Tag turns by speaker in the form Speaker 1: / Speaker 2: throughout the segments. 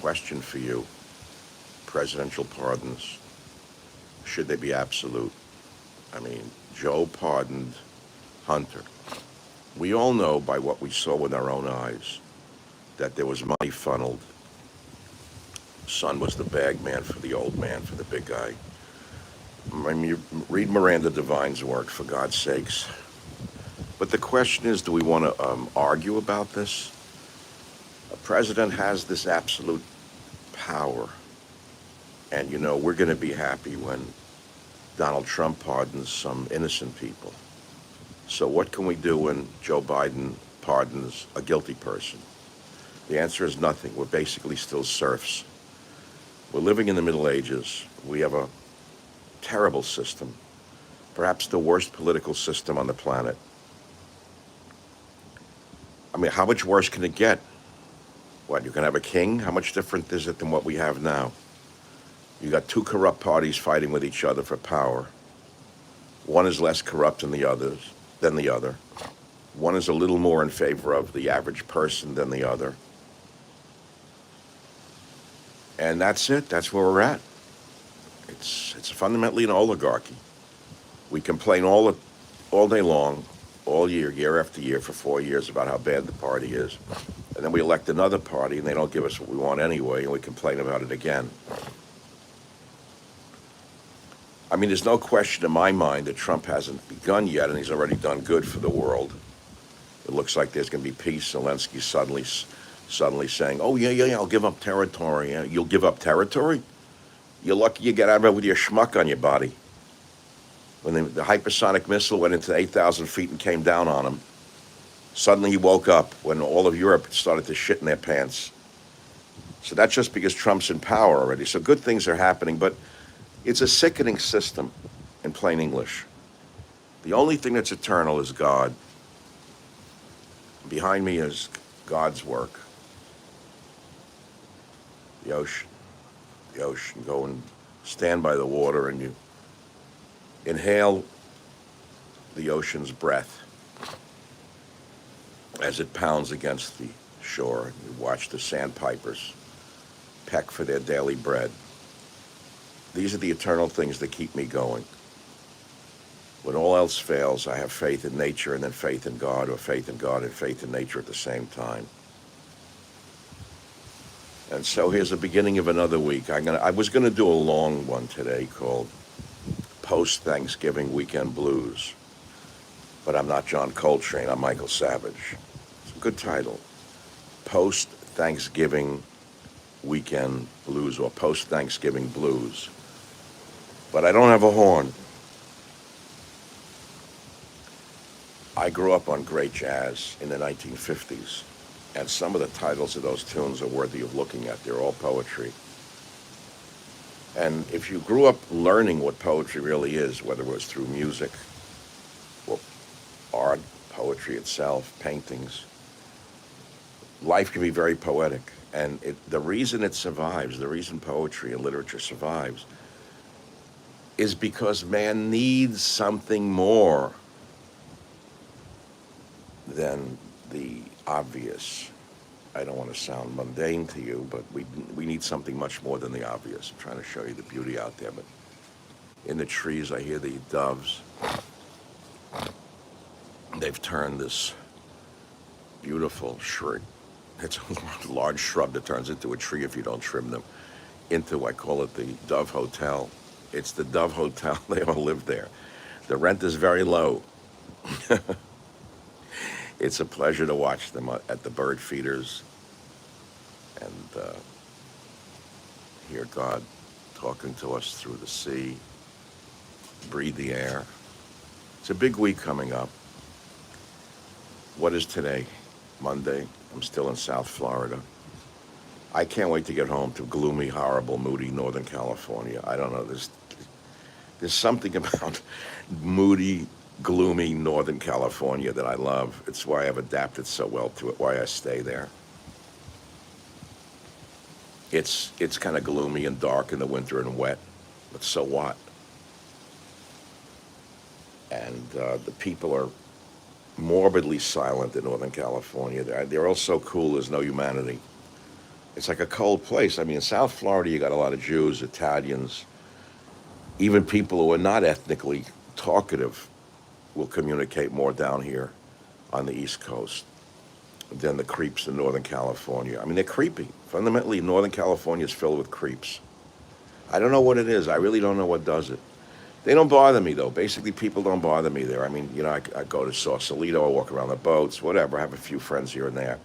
Speaker 1: question for you. Presidential pardons, should they be absolute? I mean, Joe pardoned Hunter. We all know by what we saw with our own eyes that there was money funneled. Son was the bag man for the old man, for the big guy. I mean, you read Miranda Devine's work, for God's sakes. But the question is, do we want to argue about this? A president has this absolute power. And, we're going to be happy when Donald Trump pardons some innocent people. So what can we do when Joe Biden pardons a guilty person? The answer is nothing. We're basically still serfs. We're living in the Middle Ages. We have a terrible system, perhaps the worst political system on the planet. I mean, how much worse can it get? What, you can have a king? How much different is it than what we have now? You got two corrupt parties fighting with each other for power. One is less corrupt than the other. One is a little more in favor of the average person than the other. And that's it. That's where we're at. It's fundamentally an oligarchy. We complain all day long, all year after year, for 4 years about how bad the party is. And then we elect another party and they don't give us what we want anyway, and we complain about it again. I mean, there's no question in my mind that Trump hasn't begun yet, and he's already done good for the world. It looks like there's going to be peace. Zelensky's suddenly saying, oh, yeah, I'll give up territory. Yeah, you'll give up territory? You're lucky you get out of it with your schmuck on your body. When the hypersonic missile went into 8,000 feet and came down on him, suddenly he woke up when all of Europe started to shit in their pants. So that's just because Trump's in power already. So good things are happening, but it's a sickening system, in plain English. The only thing that's eternal is God. Behind me is God's work. The ocean. Go and stand by the water and you inhale the ocean's breath as it pounds against the shore. You watch the sandpipers peck for their daily bread. These are the eternal things that keep me going. When all else fails, I have faith in nature and then faith in God, or faith in God and faith in nature at the same time. And so here's the beginning of another week. I was gonna do a long one today called Post-Thanksgiving Weekend Blues. But I'm not John Coltrane, I'm Michael Savage. It's a good title. Post-Thanksgiving Weekend Blues, or Post-Thanksgiving Blues. But I don't have a horn. I grew up on great jazz in the 1950s. And some of the titles of those tunes are worthy of looking at. They're all poetry. And if you grew up learning what poetry really is, whether it was through music or art, poetry itself, paintings, life can be very poetic. And the reason it survives, the reason poetry and literature survives, is because man needs something more than the obvious. I don't want to sound mundane to you, but we need something much more than the obvious. I'm trying to show you the beauty out there, but in the trees I hear the doves. They've turned this beautiful shrub. It's a large shrub that turns into a tree if you don't trim them, into, I call it the Dove Hotel. It's the Dove Hotel. They all live there. The rent is very low. It's a pleasure to watch them at the bird feeders and hear God talking to us through the sea, breathe the air. It's a big week coming up. What is today? Monday. I'm still in South Florida. I can't wait to get home to gloomy, horrible, moody Northern California. I don't know. There's something about moody, gloomy Northern California that I love. It's why I've adapted so well to it, why I stay there. It's kind of gloomy and dark in the winter and wet, but so what? And the people are morbidly silent in Northern California. They're all so cool, there's no humanity. It's like a cold place. I mean, in South Florida, you got a lot of Jews, Italians, even people who are not ethnically talkative will communicate more down here on the East Coast than the creeps in Northern California. I mean, they're creepy. Fundamentally, Northern California is filled with creeps. I don't know what it is. I really don't know what does it. They don't bother me, though. Basically, people don't bother me there. I mean, I go to Sausalito, I walk around the boats, whatever. I have a few friends here and there.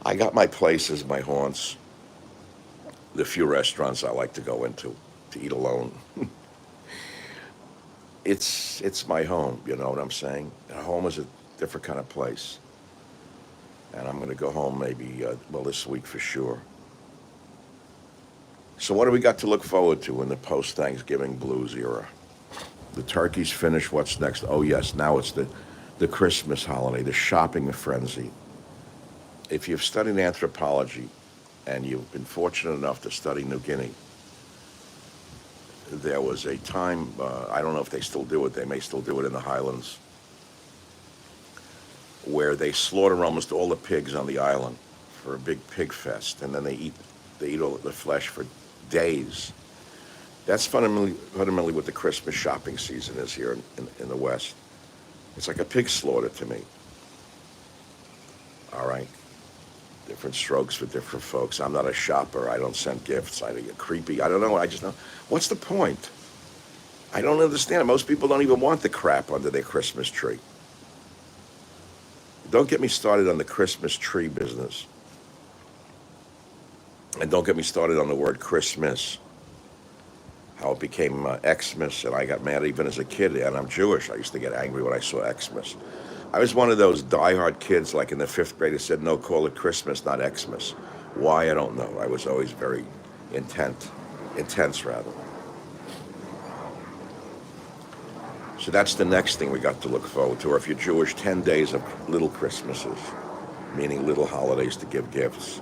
Speaker 1: I got my places, my haunts, the few restaurants I like to go into to eat alone. It's my home, you know what I'm saying? And home is a different kind of place. And I'm going to go home maybe, this week for sure. So what do we got to look forward to in the post-Thanksgiving blues era? The turkey's finished. What's next? Oh, yes, now it's the Christmas holiday, the shopping frenzy. If you've studied anthropology and you've been fortunate enough to study New Guinea, there was a time, I don't know if they still do it, they may still do it in the highlands, where they slaughter almost all the pigs on the island for a big pig fest, and then they eat all the flesh for days. That's fundamentally what the Christmas shopping season is here in the West. It's like a pig slaughter to me. All right? Different strokes for different folks. I'm not a shopper. I don't send gifts. I get creepy. I don't know. I just know. What's the point? I don't understand it. Most people don't even want the crap under their Christmas tree. Don't get me started on the Christmas tree business. And don't get me started on the word Christmas. How it became Xmas, and I got mad even as a kid, and I'm Jewish. I used to get angry when I saw Xmas. I was one of those diehard kids, like in the 5th grade, that said, no, call it Christmas, not Xmas. Why, I don't know. I was always very intense rather. So that's the next thing we got to look forward to. Or if you're Jewish, 10 days of little Christmases, meaning little holidays to give gifts.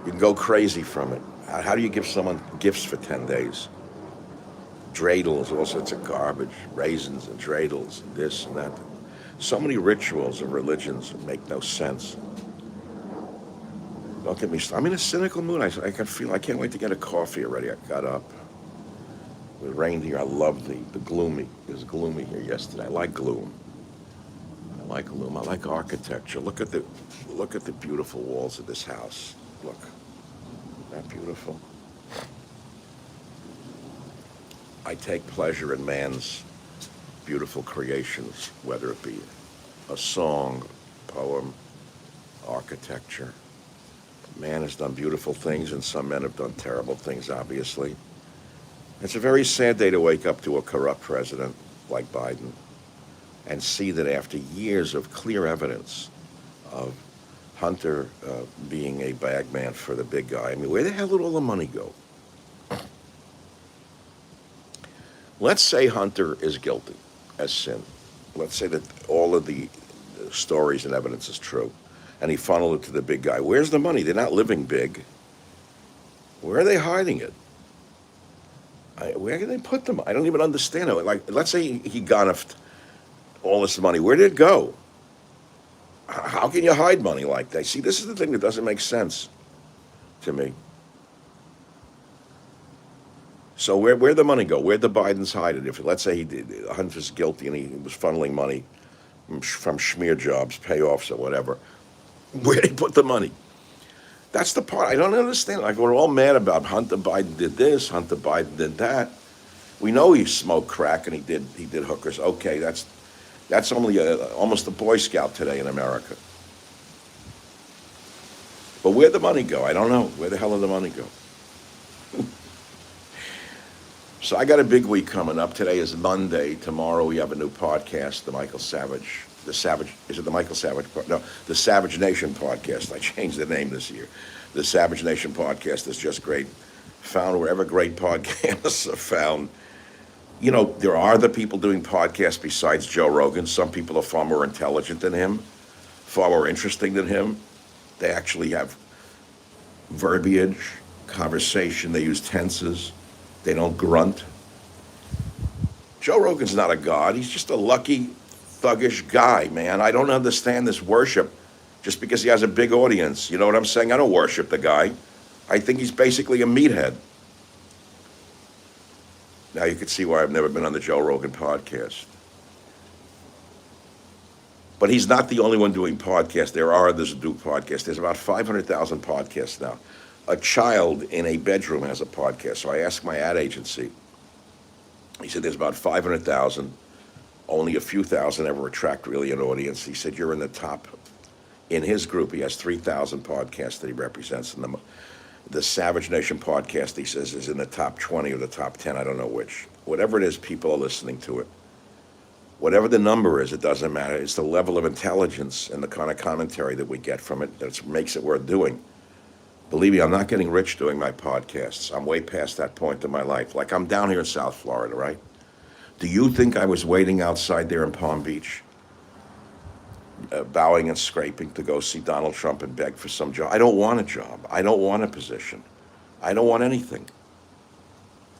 Speaker 1: You can go crazy from it. How do you give someone gifts for 10 days? Dreidels, all sorts of garbage, raisins and dreidels, and this and that. So many rituals and religions that make no sense. Don't get me started. I'm in a cynical mood. I can feel, I can't wait to get a coffee already. I got up. It rained here. I love the gloomy. It was gloomy here yesterday. I like gloom. I like architecture. Look at the beautiful walls of this house. Look. Isn't that beautiful? I take pleasure in man's beautiful creations, whether it be a song, poem, architecture. Man has done beautiful things, and some men have done terrible things, obviously. It's a very sad day to wake up to a corrupt president like Biden and see that after years of clear evidence of Hunter being a bagman for the big guy, I mean, where the hell did all the money go? Let's say Hunter is guilty as sin. Let's say that all of the stories and evidence is true, and he funneled it to the big guy. Where's the money? They're not living big. Where are they hiding it? Where can they put them? I don't even understand it. Like, let's say he gonfed all this money. Where did it go? How can you hide money like that? See, this is the thing that doesn't make sense to me. So where'd the money go? Where'd the Bidens hide it? If, let's say, Hunter's guilty and he was funneling money from schmear jobs, payoffs, or whatever, where'd he put the money? That's the part I don't understand. Like, we're all mad about Hunter Biden did this, Hunter Biden did that. We know he smoked crack and he did hookers. Okay, that's only almost a Boy Scout today in America. But where'd the money go? I don't know. Where the hell did the money go? So I got a big week coming up. Today is Monday. Tomorrow we have a new podcast, the Michael Savage. Is it the Michael Savage? No, the Savage Nation podcast. I changed the name this year. The Savage Nation podcast is just great. Found wherever great podcasts are found. You know, there are other people doing podcasts besides Joe Rogan. Some people are far more intelligent than him, far more interesting than him. They actually have verbiage, conversation. They use tenses. They don't grunt. Joe Rogan's not a god. He's just a lucky, thuggish guy, man. I don't understand this worship just because he has a big audience. You know what I'm saying? I don't worship the guy. I think he's basically a meathead. Now you can see why I've never been on the Joe Rogan podcast. But he's not the only one doing podcasts. There are others who do podcasts. There's about 500,000 podcasts now. A child in a bedroom has a podcast. So I asked my ad agency. He said there's about 500,000. Only a few thousand ever attract really an audience. He said you're in the top. In his group, he has 3,000 podcasts that he represents. And the Savage Nation podcast, he says, is in the top 20 or the top 10. I don't know which. Whatever it is, people are listening to it. Whatever the number is, it doesn't matter. It's the level of intelligence and the kind of commentary that we get from it that makes it worth doing. Believe me, I'm not getting rich doing my podcasts. I'm way past that point in my life. Like, I'm down here in South Florida, right? Do you think I was waiting outside there in Palm Beach, bowing and scraping to go see Donald Trump and beg for some job? I don't want a job. I don't want a position. I don't want anything.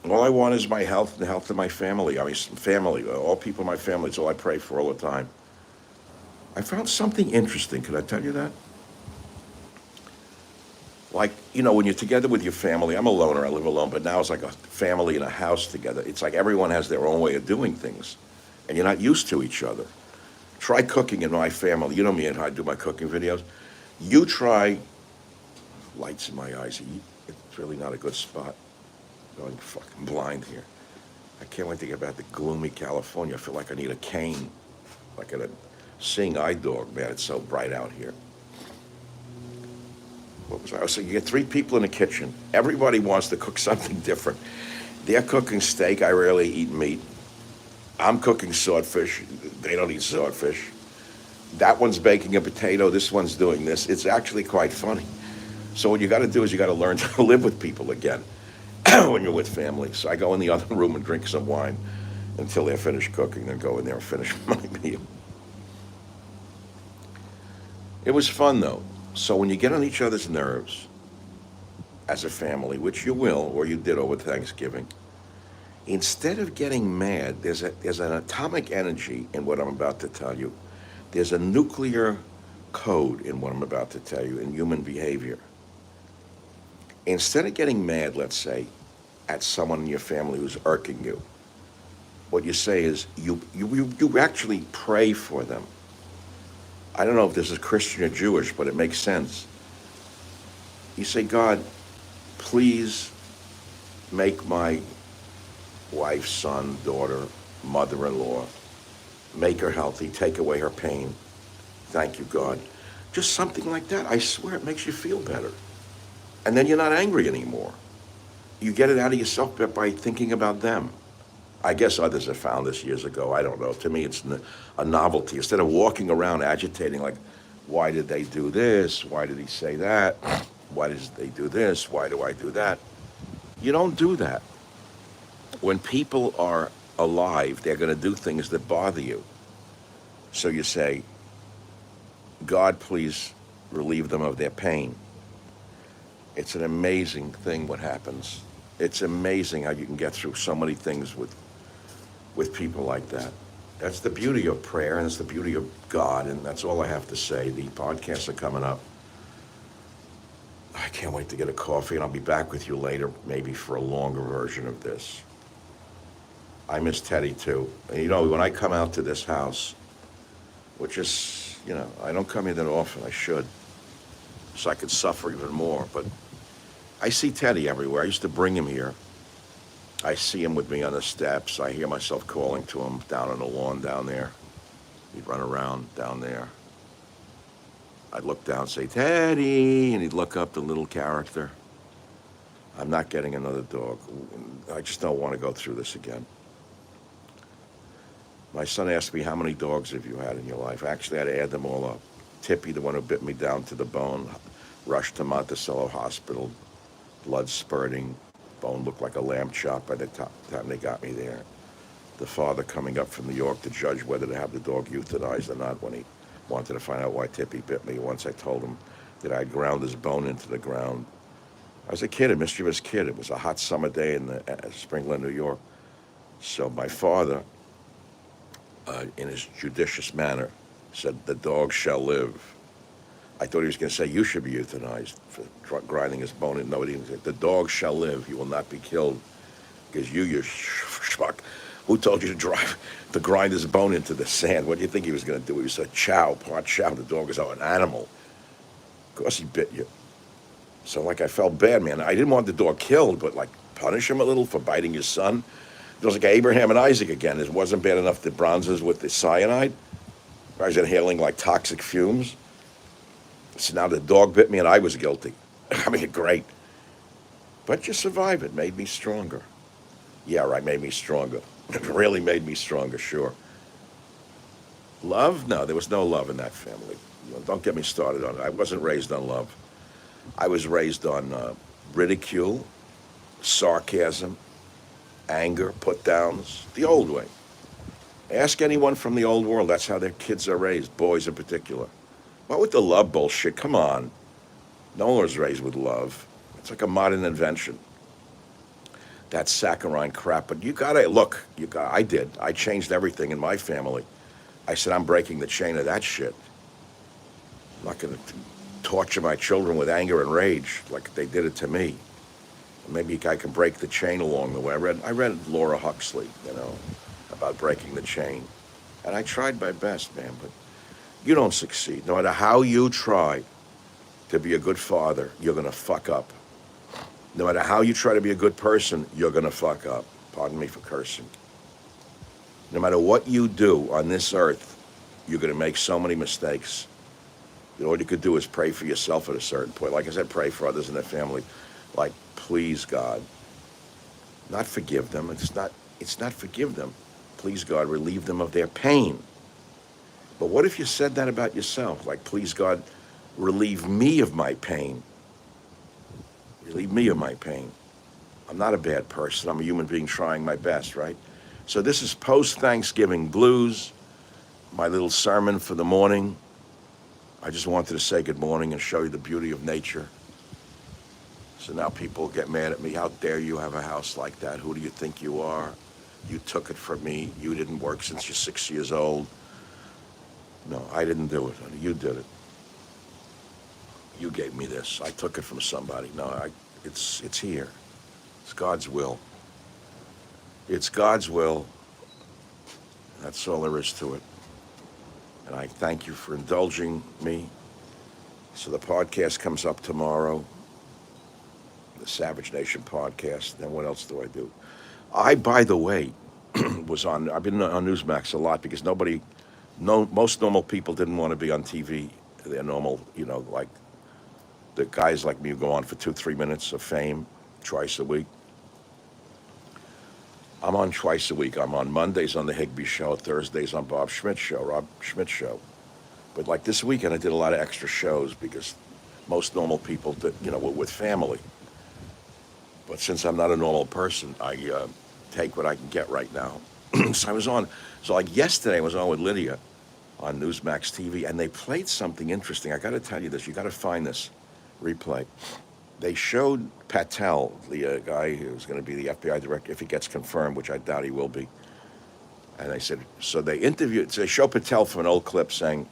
Speaker 1: All I want is my health and the health of my family. I mean, family, all people in my family. It's all I pray for all the time. I found something interesting. Can I tell you that? Like, when you're together with your family, I'm a loner, I live alone, but now it's like a family in a house together. It's like everyone has their own way of doing things, and you're not used to each other. Try cooking in my family. You know me and how I do my cooking videos. You try, lights in my eyes, it's really not a good spot. I'm going fucking blind here. I can't wait to get back to gloomy California. I feel like I need a cane, like a seeing eye dog, man. It's so bright out here. What was I? So you get 3 people in the kitchen. Everybody wants to cook something different. They're cooking steak. I rarely eat meat. I'm cooking swordfish. They don't eat swordfish. That one's baking a potato. This one's doing this. It's actually quite funny. So what you got to do is you got to learn to live with people again when you're with family. So I go in the other room and drink some wine until they're finished cooking, then go in there and finish my meal. It was fun, though. So when you get on each other's nerves as a family, which you will, or you did over Thanksgiving, instead of getting mad, there's an atomic energy in what I'm about to tell you. There's a nuclear code in what I'm about to tell you in human behavior. Instead of getting mad, let's say, at someone in your family who's irking you, what you say is you actually pray for them. I don't know if this is Christian or Jewish, but it makes sense. You say, God, please make my wife, son, daughter, mother-in-law, make her healthy, take away her pain. Thank you, God. Just something like that. I swear it makes you feel better. And then you're not angry anymore. You get it out of yourself by thinking about them. I guess others have found this years ago. I don't know. To me, it's a novelty. Instead of walking around agitating like, why did they do this? Why did he say that? Why did they do this? Why do I do that? You don't do that. When people are alive, they're going to do things that bother you. So you say, God, please relieve them of their pain. It's an amazing thing what happens. It's amazing how you can get through so many things with people like that. That's the beauty of prayer, and it's the beauty of God, and that's all I have to say. The podcasts are coming up. I can't wait to get a coffee, and I'll be back with you later, maybe for a longer version of this. I miss Teddy, too. And when I come out to this house, which is, I don't come here that often, I should, so I could suffer even more, but I see Teddy everywhere. I used to bring him here. I see him with me on the steps. I hear myself calling to him down on the lawn down there. He'd run around down there. I'd look down and say, Teddy, and he'd look up, the little character. I'm not getting another dog. I just don't want to go through this again. My son asked me, how many dogs have you had in your life? Actually, I had to add them all up. Tippy, the one who bit me down to the bone, rushed to Monticello Hospital, blood spurting, bone looked like a lamb chop by the time they got me there. The father coming up from New York to judge whether to have the dog euthanized or not when he wanted to find out why Tippy bit me. Once I told him that I'd ground his bone into the ground. I was a kid, a mischievous kid. It was a hot summer day in Springland, New York. So my father, in his judicious manner, said, the dog shall live. I thought he was going to say, you should be euthanized for grinding his bone. And nobody even said, the dog shall live. He will not be killed. Because you schmuck, who told you to grind his bone into the sand? What do you think he was going to do? He was a part chow. The dog was an animal. Of course he bit you. So, like, I felt bad, man. I didn't want the dog killed, but, like, punish him a little for biting his son. It was like Abraham and Isaac again. It wasn't bad enough the bronzes with the cyanide. I was inhaling, like, toxic fumes. So now the dog bit me and I was guilty. I mean, great. But you survive it. Made me stronger. Yeah, right, made me stronger. It really made me stronger, sure. Love? No, there was no love in that family. Don't get me started on it. I wasn't raised on love. I was raised on ridicule, sarcasm, anger, put-downs, the old way. Ask anyone from the old world. That's how their kids are raised, boys in particular. What with the love bullshit? Come on. No one was raised with love. It's like a modern invention. That saccharine crap. But you gotta, look, I did. I changed everything in my family. I said, I'm breaking the chain of that shit. I'm not gonna torture my children with anger and rage like they did it to me. Maybe I can break the chain along the way. I read Laura Huxley, about breaking the chain. And I tried my best, man, but you don't succeed. No matter how you try to be a good father, you're going to fuck up. No matter how you try to be a good person, you're going to fuck up. Pardon me for cursing. No matter what you do on this earth, you're going to make so many mistakes. All you could do is pray for yourself at a certain point. Like I said, pray for others in their family. Like, please, God, not forgive them. It's not forgive them. Please, God, relieve them of their pain. But what if you said that about yourself? Like, please, God, relieve me of my pain. Relieve me of my pain. I'm not a bad person. I'm a human being trying my best, right? So this is post-Thanksgiving blues, my little sermon for the morning. I just wanted to say good morning and show you the beauty of nature. So now people get mad at me. How dare you have a house like that? Who do you think you are? You took it from me. You didn't work since you're 6 years old. No, I didn't do it, honey. You did it. You gave me this. I took it from somebody. No, it's here. It's God's will. It's God's will. That's all there is to it. And I thank you for indulging me. So the podcast comes up tomorrow. The Savage Nation podcast. Then what else do I do? By the way, I've been on Newsmax a lot because most normal people didn't want to be on TV. They're normal, like the guys like me who go on for 2-3 minutes of fame twice a week. I'm on twice a week. I'm on Mondays on the Higbee Show, Thursdays on Rob Schmidt Show. But like this weekend, I did a lot of extra shows because most normal people, were with family. But since I'm not a normal person, I take what I can get right now. So I was on. So like yesterday, I was on with Lydia on Newsmax TV, and they played something interesting. I got to tell you this. You got to find this replay. They showed Patel, the guy who's going to be the FBI director, if he gets confirmed, which I doubt he will be. And they said, so they show Patel from an old clip saying,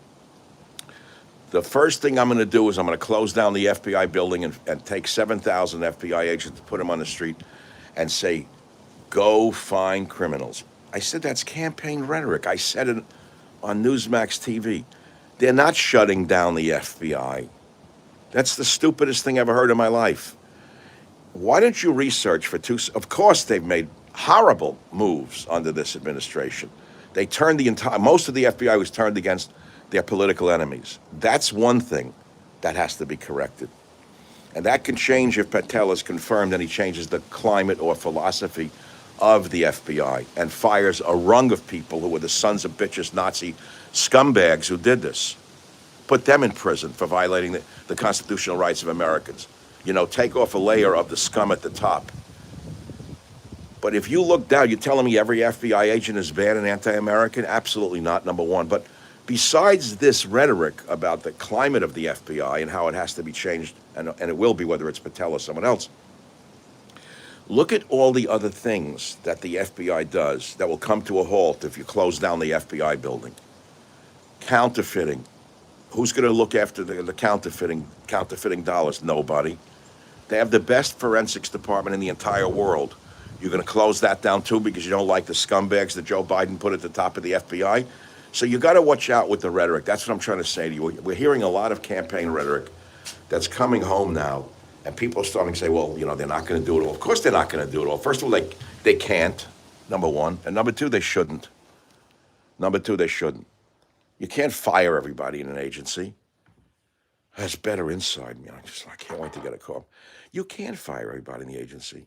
Speaker 1: the first thing I'm going to do is I'm going to close down the FBI building and take 7,000 FBI agents to put them on the street and say, go find criminals. I said, that's campaign rhetoric. I said it on Newsmax TV. They're not shutting down the FBI. That's the stupidest thing I ever heard in my life. Why don't you research for of course they've made horrible moves under this administration. They turned most of the FBI was turned against their political enemies. That's one thing that has to be corrected. And that can change if Patel is confirmed and he changes the climate or philosophy of the FBI and fires a rung of people who were the sons of bitches, Nazi scumbags who did this. Put them in prison for violating the constitutional rights of Americans. Take off a layer of the scum at the top. But if you look down, you're telling me every FBI agent is bad and anti-American? Absolutely not, number one. But besides this rhetoric about the climate of the FBI and how it has to be changed, and it will be whether it's Patel or someone else, look at all the other things that the FBI does that will come to a halt if you close down the FBI building. Counterfeiting. Who's going to look after the counterfeiting dollars? Nobody. They have the best forensics department in the entire world. You're going to close that down too because you don't like the scumbags that Joe Biden put at the top of the FBI. So you got to watch out with the rhetoric. That's what I'm trying to say to you. We're hearing a lot of campaign rhetoric that's coming home now, and people are starting to say, well, they're not going to do it all. Of course they're not going to do it all. First of all, they can't, number one. And number two, they shouldn't. Number two, they shouldn't. You can't fire everybody in an agency. That's better inside me. I can't wait to get a call. You can't fire everybody in the agency.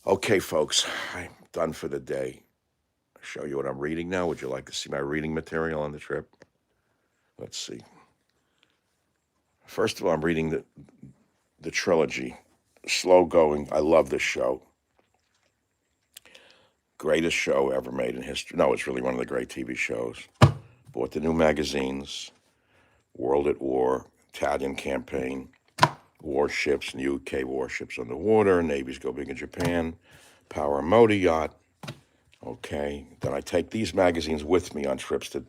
Speaker 1: Okay, folks, I'm done for the day. I'll show you what I'm reading now. Would you like to see my reading material on the trip? Let's see. First of all, I'm reading the trilogy. Slow going. I love this show. Greatest show ever made in history. No, it's really one of the great TV shows. Bought the new magazines. World at War, Italian campaign, warships, and UK warships underwater, navies go big in Japan, power motor yacht. Okay, then I take these magazines with me on trips to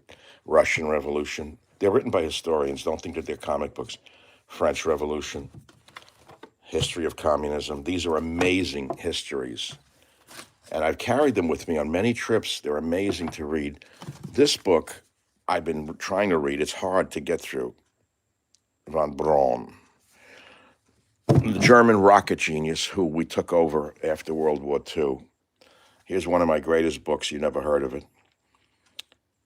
Speaker 1: Russian Revolution. They're written by historians. Don't think that they're comic books. French Revolution, history of communism. These are amazing histories. And I've carried them with me on many trips. They're amazing to read. This book I've been trying to read. It's hard to get through. Von Braun, the German rocket genius who we took over after World War II. Here's one of my greatest books. You never heard of it.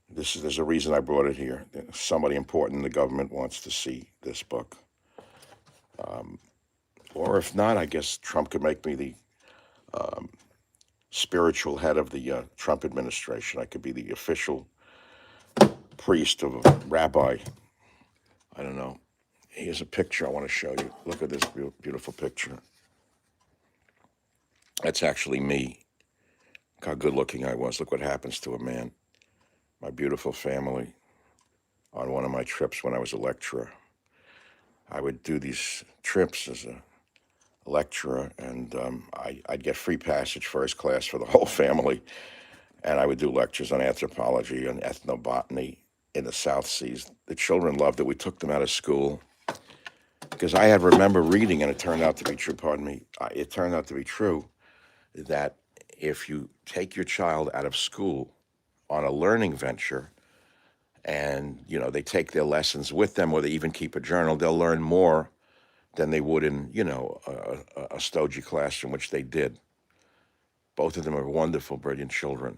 Speaker 1: There's a reason I brought it here. Somebody important in the government wants to see this book. Or if not, I guess Trump could make me the spiritual head of the Trump administration. I could be the official priest of a rabbi. I don't know. Here's a picture I want to show you. Look at this beautiful picture. That's actually me. Look how good looking I was. Look what happens to a man. My beautiful family on one of my trips when I was a lecturer. I would do these trips as a lecturer, and I'd get free passage first class for the whole family. And I would do lectures on anthropology and ethnobotany in the South Seas. The children loved it. We took them out of school. Because I had remember reading, and it turned out to be true, it turned out to be true, that if you take your child out of school on a learning venture, and, they take their lessons with them, or they even keep a journal, they'll learn more than they would in, a stodgy classroom, which they did. Both of them are wonderful, brilliant children.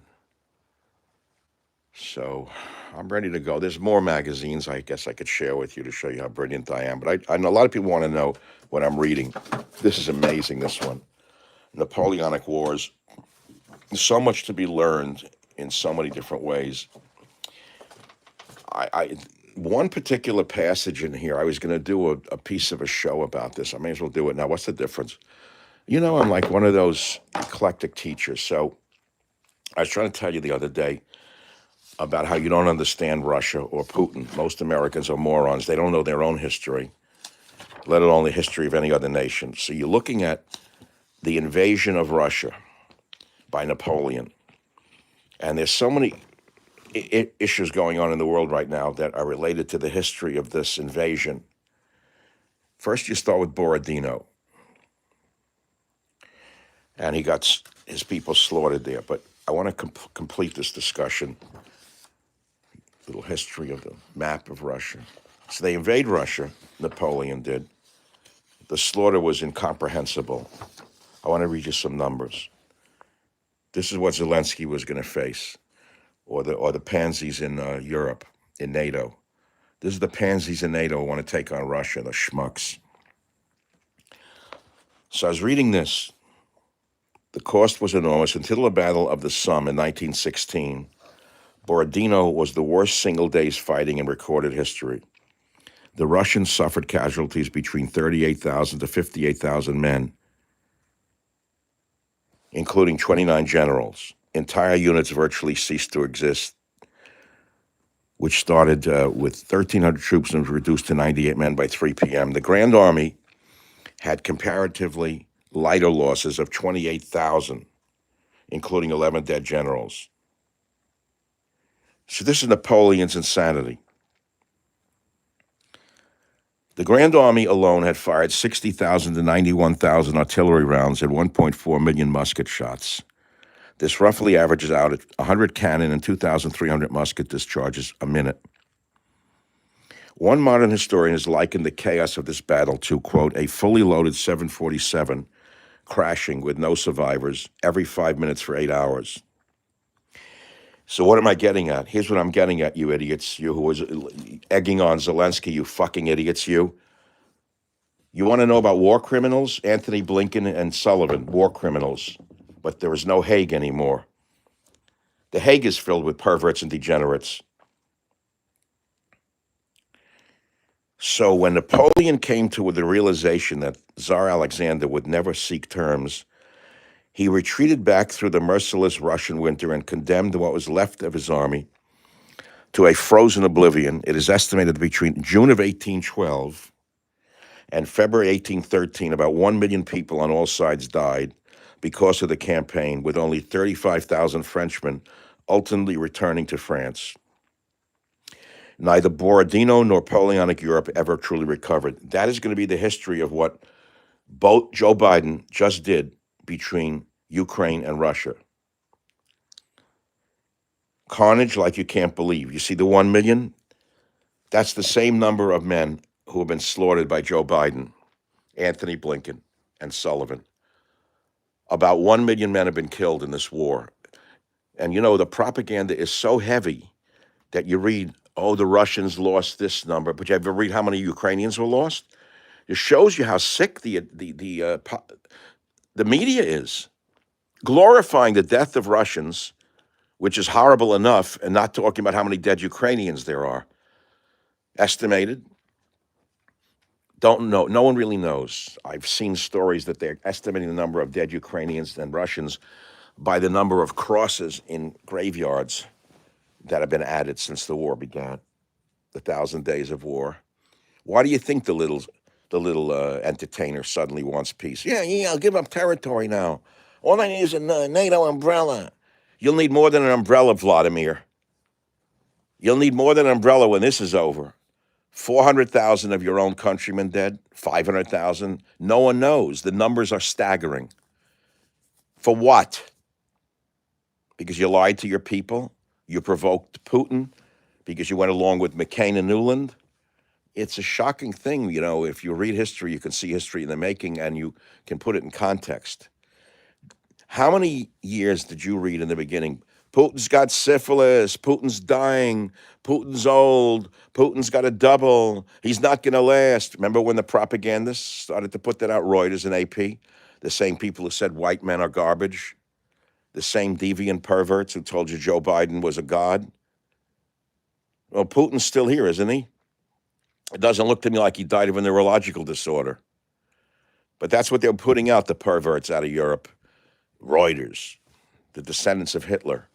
Speaker 1: So I'm ready to go. There's more magazines I guess I could share with you to show you how brilliant I am. But I know a lot of people want to know what I'm reading. This is amazing, this one. Napoleonic Wars. There's so much to be learned in so many different ways. One particular passage in here, I was going to do a piece of a show about this. I may as well do it now. What's the difference? I'm like one of those eclectic teachers. So I was trying to tell you the other day about how you don't understand Russia or Putin. Most Americans are morons. They don't know their own history, let alone the history of any other nation. So you're looking at the invasion of Russia by Napoleon. And there's so many issues going on in the world right now that are related to the history of this invasion. First, you start with Borodino. And he got his people slaughtered there. But I want to complete this discussion. Little history of the map of Russia. So they invade Russia, Napoleon did. The slaughter was incomprehensible. I want to read you some numbers. This is what Zelensky was going to face, or the pansies in Europe, in NATO. This is the pansies in NATO who want to take on Russia, the schmucks. So I was reading this. The cost was enormous. Until the Battle of the Somme in 1916, Borodino was the worst single day's fighting in recorded history. The Russians suffered casualties between 38,000 to 58,000 men, including 29 generals. Entire units virtually ceased to exist, which started with 1,300 troops and was reduced to 98 men by 3 p.m. The Grand Army had comparatively lighter losses of 28,000, including 11 dead generals. So this is Napoleon's insanity. The Grand Army alone had fired 60,000 to 91,000 artillery rounds and 1.4 million musket shots. This roughly averages out at 100 cannon and 2,300 musket discharges a minute. One modern historian has likened the chaos of this battle to, quote, a fully loaded 747 crashing with no survivors every 5 minutes for 8 hours. So what am I getting at? Here's what I'm getting at, you idiots, you who was egging on Zelensky, you fucking idiots, you. You want to know about war criminals? Anthony Blinken and Sullivan, war criminals. But there is no Hague anymore. The Hague is filled with perverts and degenerates. So when Napoleon came to the realization that Tsar Alexander would never seek terms, he retreated back through the merciless Russian winter and condemned what was left of his army to a frozen oblivion. It is estimated that between June of 1812 and February 1813, about 1 million people on all sides died because of the campaign, with only 35,000 Frenchmen ultimately returning to France. Neither Borodino nor Napoleonic Europe ever truly recovered. That is going to be the history of what both Joe Biden just did between Ukraine and Russia. Carnage like you can't believe. You see the 1 million? That's the same number of men who have been slaughtered by Joe Biden, Anthony Blinken, and Sullivan. About 1 million men have been killed in this war. And you know, the propaganda is so heavy that you read, oh, the Russians lost this number, but you ever read how many Ukrainians were lost? It shows you how sick the media is, glorifying the death of Russians, which is horrible enough, and not talking about how many dead Ukrainians there are. Estimated? Don't know. No one really knows. I've seen stories that they're estimating the number of dead Ukrainians and Russians by the number of crosses in graveyards that have been added since the war began, the 1,000 days of war. Why do you think the little entertainer suddenly wants peace? Yeah, I'll give up territory now. All I need is a NATO umbrella. You'll need more than an umbrella, Vladimir. You'll need more than an umbrella when this is over. 400,000 of your own countrymen dead, 500,000. No one knows. The numbers are staggering. For what? Because you lied to your people? You provoked Putin? Because you went along with McCain and Newland? It's a shocking thing, you know. If you read history, you can see history in the making and you can put it in context. How many years did you read in the beginning? Putin's got syphilis, Putin's dying, Putin's old, Putin's got a double, he's not going to last. Remember when the propagandists started to put that out, Reuters and AP? The same people who said white men are garbage, the same deviant perverts who told you Joe Biden was a god. Well, Putin's still here, isn't he? It doesn't look to me like he died of a neurological disorder. But that's what they're putting out, the perverts out of Europe. Reuters, the descendants of Hitler.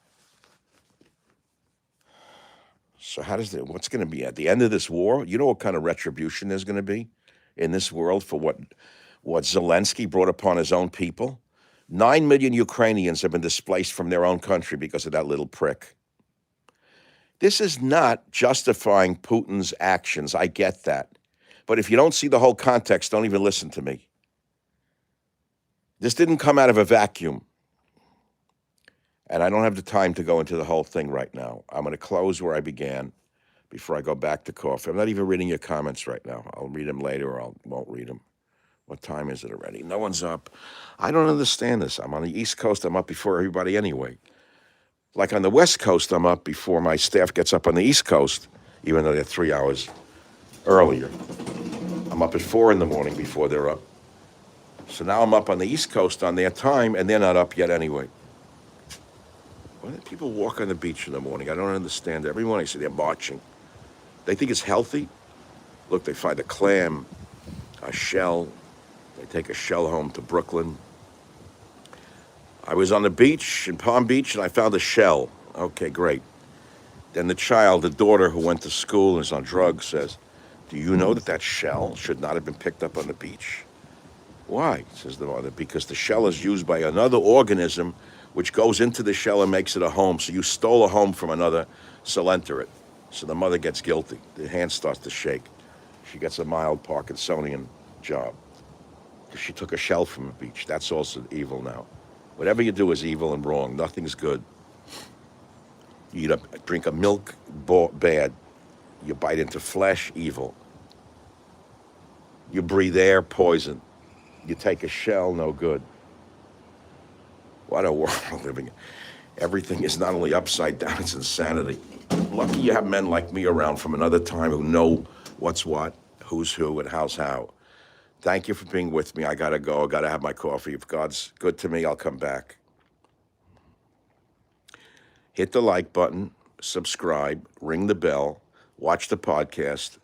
Speaker 1: So what's going to be at the end of this war? You know what kind of retribution there's going to be in this world for what Zelensky brought upon his own people? 9 million Ukrainians have been displaced from their own country because of that little prick. This is not justifying Putin's actions. I get that. But if you don't see the whole context, don't even listen to me. This didn't come out of a vacuum. And I don't have the time to go into the whole thing right now. I'm going to close where I began before I go back to coffee. I'm not even reading your comments right now. I'll read them later or I won't read them. What time is it already? No one's up. I don't understand this. I'm on the East Coast. I'm up before everybody anyway. Like on the West Coast, I'm up before my staff gets up on the East Coast, even though they're 3 hours earlier. I'm up at 4 in the morning before they're up. So now I'm up on the East Coast on their time, and they're not up yet anyway. Why do people walk on the beach in the morning? I don't understand. Every morning I see they're marching. They think it's healthy? Look, they find a clam, a shell. They take a shell home to Brooklyn. I was on the beach in Palm Beach, and I found a shell. Okay, great. Then the daughter who went to school and is on drugs says, do you know that shell should not have been picked up on the beach? Why? Says the mother, because the shell is used by another organism which goes into the shell and makes it a home. So you stole a home from another Solenterate. So the mother gets guilty. The hand starts to shake. She gets a mild Parkinsonian job because she took a shell from a beach. That's also evil now. Whatever you do is evil and wrong. Nothing's good. You drink a milk, bad. You bite into flesh, evil. You breathe air, poison. You take a shell, no good. What a world we're living in. Everything is not only upside down, it's insanity. Lucky you have men like me around from another time who know what's what, who's who, and how's how. Thank you for being with me. I gotta go. I gotta have my coffee. If God's good to me, I'll come back. Hit the like button, subscribe, ring the bell, watch the podcast.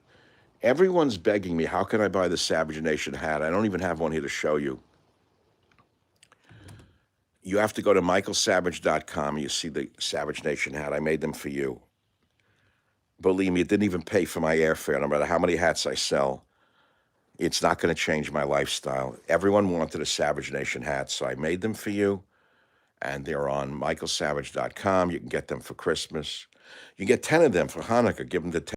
Speaker 1: Everyone's begging me, how can I buy the Savage Nation hat? I don't even have one here to show you. You have to go to michaelsavage.com. You see the Savage Nation hat. I made them for you. Believe me, it didn't even pay for my airfare. No matter how many hats I sell, it's not going to change my lifestyle. Everyone wanted a Savage Nation hat, so I made them for you. And they're on michaelsavage.com. You can get them for Christmas. You can get 10 of them for Hanukkah. Give them to 10.